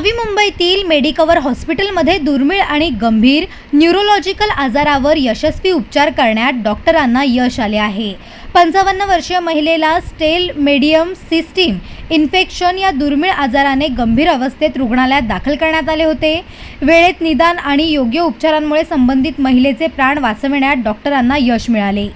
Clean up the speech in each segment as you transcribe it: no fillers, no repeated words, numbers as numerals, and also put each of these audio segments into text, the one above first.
नवी मुंबईतील मेडिकवर हॉस्पिटलमध्ये दुर्मिळ आणि गंभीर न्यूरोलॉजिकल आजारावर यशस्वी उपचार करण्यात डॉक्टरांना यश आले आहे। 55 वर्षीय महिलेला स्टेल मेडियम सिस्टीम इन्फेक्शन या दुर्मिळ आजाराने गंभीर अवस्थेत रुग्णालयात दाखल करण्यात आले होते। वेळेत निदान आणि योग्य उपचारांमुळे संबंधित महिलेचे प्राण वाचविण्यात डॉक्टरांना यश मिळाले।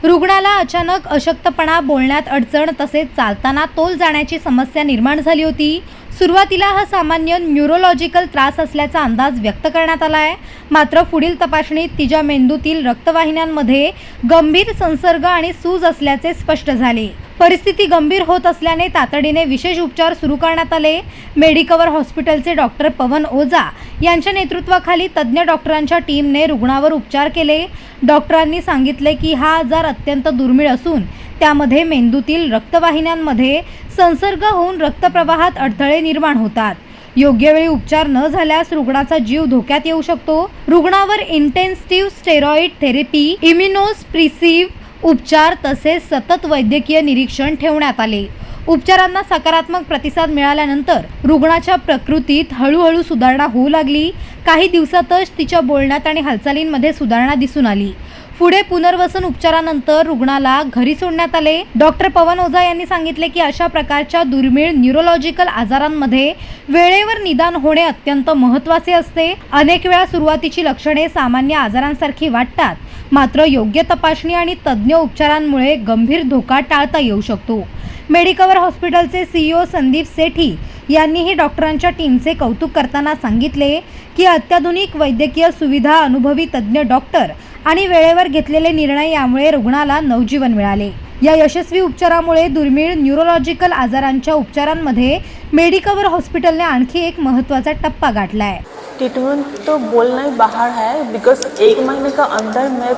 रुग्णाला अचानक अशक्तपणा, बोलण्यात अडचण तसेच चालताना तोल जाण्याची समस्या निर्माण झाली होती। सुरुवातीला हा सामान्य न्यूरोलॉजिकल त्रास असल्याचा अंदाज व्यक्त करण्यात आला आहे, मात्र पुढील तपासणीत तिच्या मेंदूतील रक्तवाहिन्यांमध्ये गंभीर संसर्ग आणि सूज असल्याचे स्पष्ट झाले। परिस्थिती गंभीर होत असल्याने तातडीने विशेष उपचार सुरू करण्यात आले। मेडिकवर हॉस्पिटलचे डॉक्टर पवन ओझा यांच्या नेतृत्वाखाली तज्ञ डॉक्टरांच्या टीमने रुग्णावर उपचार केले। डॉक्टरांनी सांगितले की हा आजार अत्यंत दुर्मिळ असून त्यामध्ये मेंदूतील रक्तवाहिन्यांमध्ये संसर्ग होऊन रक्तप्रवाहात अडथळे निर्माण होतात। योग्य वेळी उपचार न झाल्यास रुग्णाचा जीव धोक्यात येऊ शकतो। रुग्णावर इंटेन्सिव्ह स्टेरॉइड थेरपी, इम्युनोसप्रेसिव्ह उपचार तसेच सतत वैद्यकीय निरीक्षण ठेवण्यात आले। उपचारांना सकारात्मक प्रतिसाद मिळाल्यानंतर रुग्णाच्या प्रकृतीत हळूहळू सुधारणा होऊ लागली। काही दिवसातच तिच्या बोलण्यात आणि हालचालींमध्ये सुधारणा दिसून आली। पुढे पुनर्वसन उपचारानंतर रुग्णाला घरी सोडण्यात आले। डॉक्टर पवन ओझा यांनी सांगितले की अशा प्रकारच्या दुर्मिळ न्यूरोलॉजिकल आजारांमध्ये वेळेवर निदान होणे अत्यंत महत्त्वाचे असते। अनेक वेळा सुरुवातीची लक्षणे सामान्य आजारांसारखी वाटतात, मात्र योग्य तपासणी आणि तज्ञ उपचारांमुळे गंभीर धोका टाळता येऊ शकतो। मेडिकवर हॉस्पिटलचे CEO संदीप सेठी यांनीही डॉक्टरांच्या टीमचे कौतुक करताना सांगितले की अत्याधुनिक वैद्यकीय सुविधा, अनुभवी तज्ञ डॉक्टर आणि वेळेवर घेतलेले निर्णय यामुळे रुग्णाला नवजीवन मिळाले। या यशस्वी उपचारामुळे दुर्मिळ न्यूरोलॉजिकल आजारांच्या उपचारांमध्ये मेडिकवर हॉस्पिटलने आणखी एक महत्त्वाचा टप्पा गाठला है। ट्रीटमेंट तो बोलना ही बाहर है, बिकॉज 1 महीने का अंदर मैं,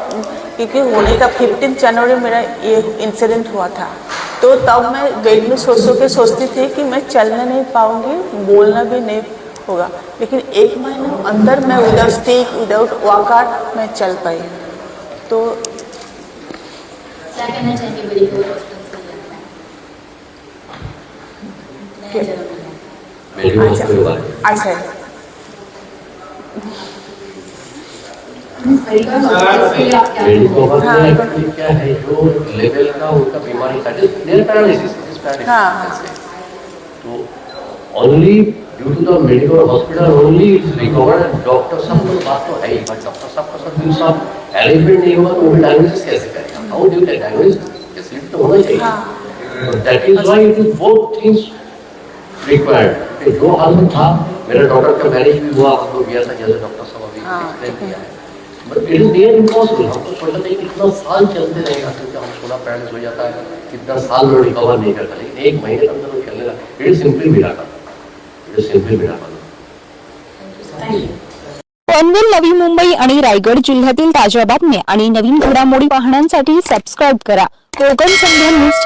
क्योंकि होने का 15 जनवरी मेरा ये इंसिडेंट हुआ था, तो तब मैं बेड में सोचती थी कि मैं चलना नहीं पाऊंगी, बोलना भी नहीं होगा, लेकिन 1 महीने अंदर मैं विदाउट स्टिक, विदाउट वॉकर मैं चल पाई। तो क्या कहना चाहेंगे मेडिकल हॉस्पिटल से? अच्छा है। क्या है जो लेवल का उनका बीमारी का पैरालिसिस हाँ, तो only due to the medical hospital only is recovered. Doctor सब तो बात तो है ही, बट डॉक्टर सब का सब दिवस आप एलिमेंट नहीं होगा तो वो डायग्नोसिस कैसे करेगा? हाउ डू यू डायग्नोसिस? कैसे तो होना चाहिए। दैट इज व्हाई it is both things required. जो हाल में था मेरा डॉक्टर का मैनेज भी हुआ, आपको गया था जैसे डॉक्टर साहब अभी एक्सप्लेन किया है, but it is near impossible. हम तो सोचते थे कि कितना साल चलते रहेगा, क्योंकि हम थोड़ा पैरालिसिस हो जाता है, कितना साल में रिकवर नहीं करता, लेकिन 1 महीने के अंदर वो चलने लगा। It is simply miracle, it is simply miracle. Panvel, Navi Mumbai आणि रायगड जिल्ह्यातील ताज्या बातम्या आणि नवीन घडामोडी पाहण्यासाठी सबस्क्राइब करा कोकण संध्या न्यूज।